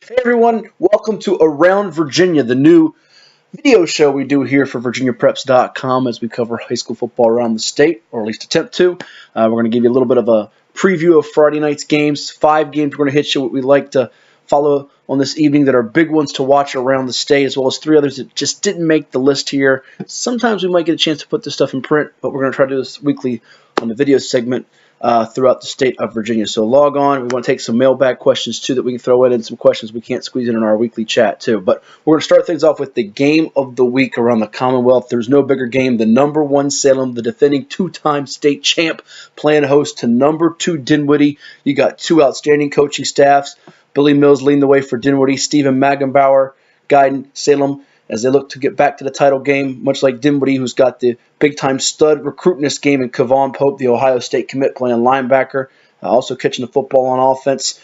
Hey everyone, welcome to Around Virginia, the new video show we do here for VirginiaPreps.com as we cover high school football around the state, or at least attempt to. We're going to give you a little bit of a preview of Friday night's games. 5 games we're going to hit you what we like to follow on this evening that are big ones to watch around the state, as well as 3 others that just didn't make the list here. Sometimes we might get a chance to put this stuff in print, but we're going to try to do this weekly on the video segment throughout the state of Virginia. So log on. We want to take some mailbag questions too that we can throw in, and some questions we can't squeeze in our weekly chat too. But we're going to start things off with the game of the week around the Commonwealth. There's no bigger game. The #1 Salem, the defending 2-time state champ, playing host to #2 Dinwiddie. You got 2 outstanding coaching staffs. Billy Mills leading the way for Dinwiddie. Stephen Magenbauer guiding Salem as they look to get back to the title game, much like Dinwiddie, who's got the big-time stud recruit in this game, and Kevon Pope, the Ohio State commit, playing linebacker, also catching the football on offense.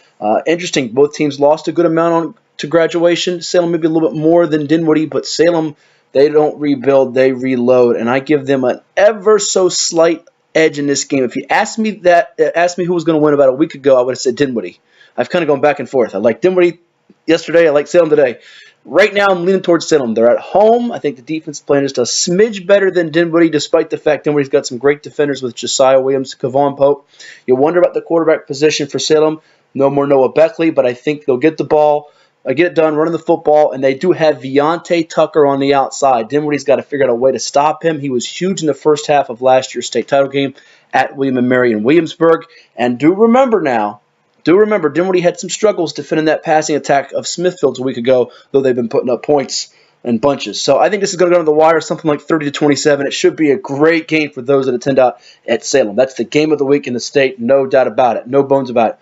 Interesting, both teams lost a good amount to graduation. Salem maybe a little bit more than Dinwiddie, but Salem, they don't rebuild, they reload, and I give them an ever so slight edge in this game. If you asked me who was going to win about a week ago, I would have said Dinwiddie. I've kind of gone back and forth. I like Dinwiddie yesterday, I like Salem today. Right now, I'm leaning towards Salem. They're at home. I think the defense playing just a smidge better than Dinwiddie, despite the fact Dinwiddie's got some great defenders with Josiah Williams, Kevon Pope. You wonder about the quarterback position for Salem. No more Noah Beckley, but I think they'll get the ball, get it done, running the football, and they do have Viante Tucker on the outside. Dinwiddie's got to figure out a way to stop him. He was huge in the first half of last year's state title game at William & Mary in Williamsburg. And do remember, Dinwiddie had some struggles defending that passing attack of Smithfield's a week ago, though they've been putting up points in bunches. So I think this is going to go to the wire, something like 30-27. It should be a great game for those that attend out at Salem. That's the game of the week in the state, no doubt about it, no bones about it.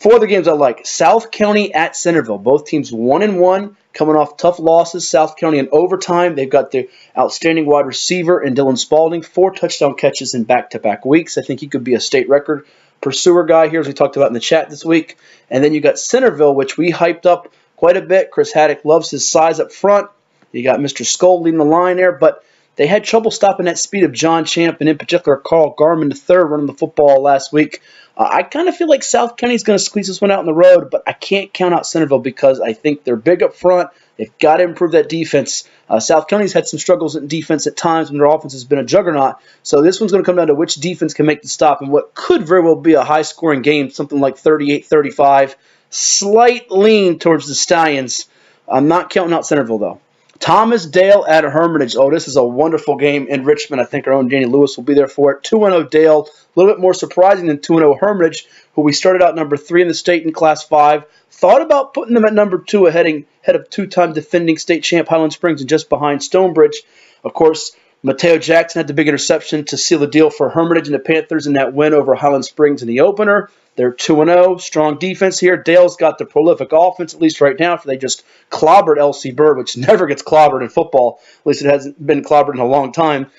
4 of the games I like. South County at Centerville. Both teams 1-1, coming off tough losses. South County in overtime. They've got the outstanding wide receiver in Dylan Spalding, 4 touchdown catches in back-to-back weeks. I think he could be a state record pursuer guy here, as we talked about in the chat this week. And then you got Centerville, which we hyped up quite a bit. Chris Haddock loves his size up front. You got Mr. Skull leading the line there, but they had trouble stopping that speed of John Champ, and in particular Carl Garman III running the football last week. I kind of feel like South County's going to squeeze this one out on the road, but I can't count out Centerville because I think they're big up front. They've got to improve that defense. South County's had some struggles in defense at times when their offense has been a juggernaut. So this one's going to come down to which defense can make the stop and what could very well be a high-scoring game, something like 38-35. Slight lean towards the Stallions. I'm not counting out Centerville, though. Thomas Dale at Hermitage. Oh, this is a wonderful game in Richmond. I think our own Danny Lewis will be there for it. 2-0 Dale. A little bit more surprising than 2-0 Hermitage, who we started out #3 in the state in Class 5. Thought about putting them at #2 ahead of 2-time defending state champ Highland Springs and just behind Stonebridge. Of course, Mateo Jackson had the big interception to seal the deal for Hermitage and the Panthers in that win over Highland Springs in the opener. They're 2-0. Strong defense here. Dale's got the prolific offense, at least right now, for they just clobbered LC Bird, which never gets clobbered in football. At least it hasn't been clobbered in a long time.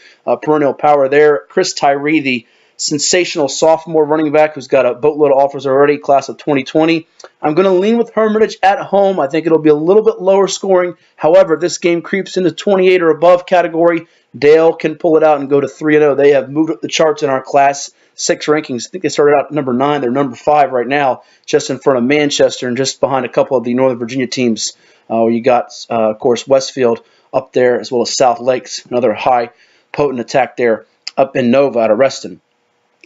Perennial power there. Chris Tyree, the sensational sophomore running back who's got a boatload of offers already, class of 2020. I'm going to lean with Hermitage at home. I think it'll be a little bit lower scoring. However, this game creeps into 28 or above category. Dale can pull it out and go to 3-0. They have moved up the charts in our Class 6 rankings. I think they started out at #9. They're #5 right now, just in front of Manchester and just behind a couple of the Northern Virginia teams. You got, of course, Westfield up there, as well as South Lakes, another high, potent attack there up in Nova out of Reston.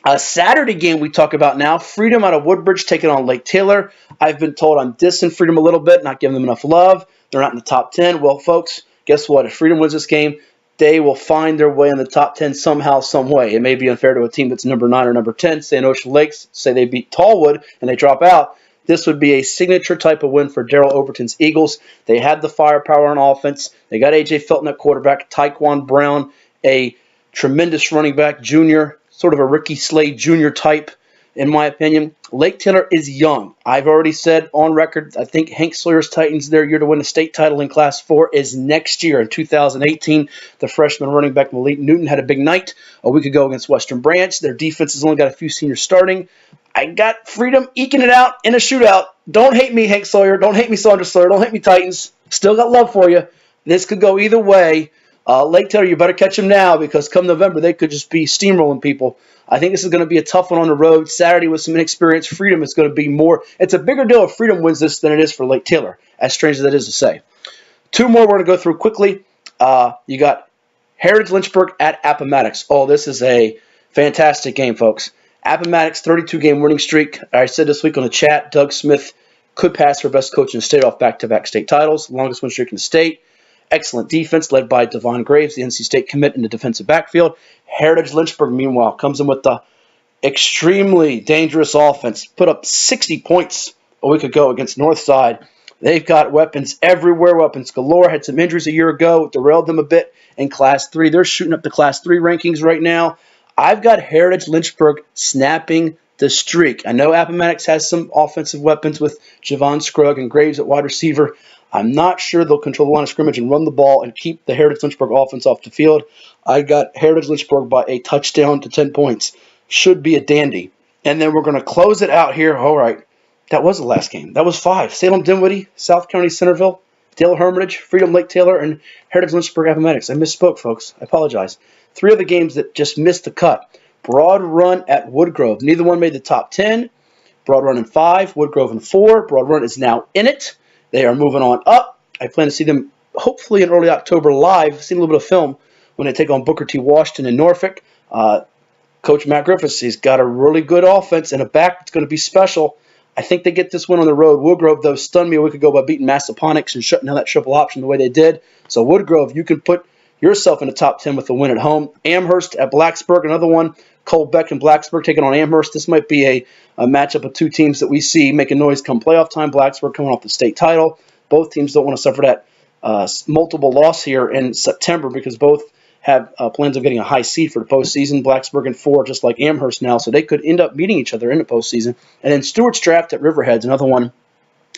A Saturday game we talk about now, Freedom out of Woodbridge taking on Lake Taylor. I've been told I'm dissing Freedom a little bit, not giving them enough love. They're not in the top 10. Well, folks, guess what? If Freedom wins this game, they will find their way in the top 10 somehow, some way. It may be unfair to a team that's #9 or #10. Say in Ocean Lakes, say they beat Tallwood and they drop out. This would be a signature type of win for Daryl Overton's Eagles. They had the firepower on offense. They got A.J. Felton at quarterback, Tyquan Brown, a tremendous running back, junior, sort of a Ricky Slade Jr. type, in my opinion. Lake Taylor is young. I've already said on record, I think Hank Sawyer's Titans, their year to win the state title in Class 4 is next year in 2018. The freshman running back Malik Newton had a big night a week ago against Western Branch. Their defense has only got a few seniors starting. I got Freedom eking it out in a shootout. Don't hate me, Hank Sawyer. Don't hate me, Saunders Sawyer. Don't hate me, Titans. Still got love for you. This could go either way. Lake Taylor, you better catch them now because come November, they could just be steamrolling people. I think this is going to be a tough one on the road. Saturday with some inexperience. Freedom is going to be more. It's a bigger deal if Freedom wins this than it is for Lake Taylor, as strange as that is to say. Two more we're going to go through quickly. You got Heritage Lynchburg at Appomattox. Oh, this is a fantastic game, folks. Appomattox, 32-game winning streak. I said this week on the chat, Doug Smith could pass for best coach in the state off back-to-back state titles, longest win streak in the state. Excellent defense led by Devon Graves, the NC State commit in the defensive backfield. Heritage Lynchburg, meanwhile, comes in with the extremely dangerous offense. Put up 60 points a week ago against Northside. They've got weapons everywhere, weapons galore. Had some injuries a year ago, derailed them a bit in Class 3. They're shooting up the Class 3 rankings right now. I've got Heritage Lynchburg snapping the streak. I know Appomattox has some offensive weapons with Javon Scruggs and Graves at wide receiver. I'm not sure they'll control the line of scrimmage and run the ball and keep the Heritage Lynchburg offense off the field. I got Heritage Lynchburg by a touchdown to 10 points. Should be a dandy. And then we're going to close it out here. All right. That was the last game. That was 5. Salem Dinwiddie, South County Centerville, Dale Hermitage, Freedom Lake Taylor, and Heritage Lynchburg Appomattox. I misspoke, folks. I apologize. 3 of the games that just missed the cut. Broad Run at Woodgrove. Neither one made the top 10. Broad Run in 5, Woodgrove in 4. Broad Run is now in it. They are moving on up. I plan to see them hopefully in early October live. Seen a little bit of film when they take on Booker T. Washington in Norfolk. Coach Matt Griffiths, he's got a really good offense and a back that's going to be special. I think they get this win on the road. Woodgrove, though, stunned me a week ago by beating Massaponax and shutting down that triple option the way they did. So Woodgrove, you can put yourself in the top 10 with the win at home. Amherst at Blacksburg, another one. Cole Beck and Blacksburg taking on Amherst. This might be a matchup of 2 teams that we see making noise come playoff time. Blacksburg coming off the state title. Both teams don't want to suffer that multiple loss here in September because both have plans of getting a high seed for the postseason. Blacksburg in 4, just like Amherst now, so they could end up meeting each other in the postseason. And then Stewart's Draft at Riverheads, another one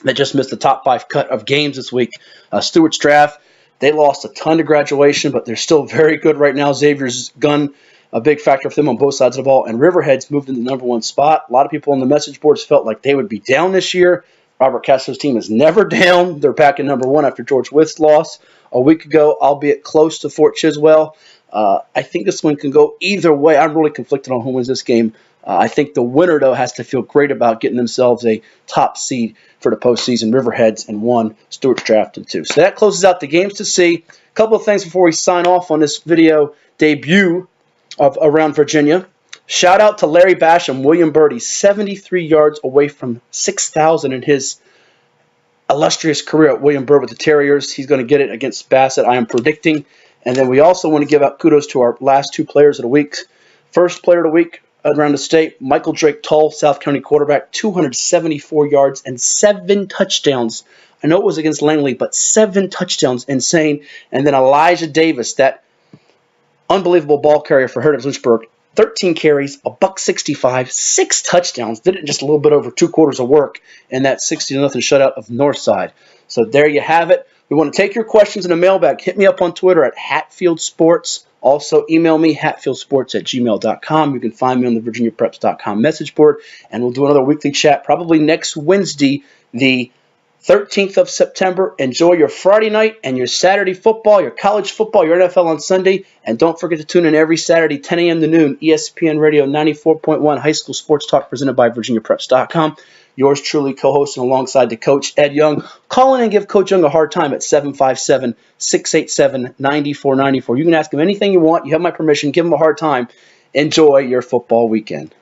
that just missed the top 5 cut of games this week. Stewart's Draft, they lost a ton to graduation, but they're still very good right now. Xavier's gun, a big factor for them on both sides of the ball. And Riverheads moved into the number 1 spot. A lot of people on the message boards felt like they would be down this year. Robert Castro's team is never down. They're back in number 1 after George Witt's loss a week ago, albeit close to Fort Chiswell. I think this one can go either way. I'm really conflicted on who wins this game. I think the winner, though, has to feel great about getting themselves a top seed for the postseason. Riverheads in 1, Stewart's Draft in 2. So that closes out the games to see. A couple of things before we sign off on this video debut of Around Virginia. Shout out to Larry Basham, William Birdie, 73 yards away from 6,000 in his illustrious career at William Byrd with the Terriers. He's going to get it against Bassett, I am predicting. And then we also want to give out kudos to our last 2 players of the week. First player of the week around the state, Michael Drake Tull, South County quarterback, 274 yards and 7 touchdowns. I know it was against Langley, but 7 touchdowns, insane. And then Elijah Davis, that unbelievable ball carrier for Heritage Lynchburg, 13 carries, $165, 6 touchdowns. Did it in just a little bit over 2 quarters of work in that 60-0 shutout of Northside. So there you have it. We want to take your questions in the mailbag. Hit me up on Twitter at Hatfield Sports. Also, email me, hatfieldsports@gmail.com. You can find me on the virginiapreps.com message board. And we'll do another weekly chat probably next Wednesday, the 13th of September. Enjoy your Friday night and your Saturday football, your college football, your NFL on Sunday. And don't forget to tune in every Saturday, 10 a.m. to noon, ESPN Radio 94.1, High School Sports Talk presented by virginiapreps.com. Yours truly, co-hosting alongside the coach, Ed Young. Call in and give Coach Young a hard time at 757-687-9494. You can ask him anything you want. You have my permission. Give him a hard time. Enjoy your football weekend.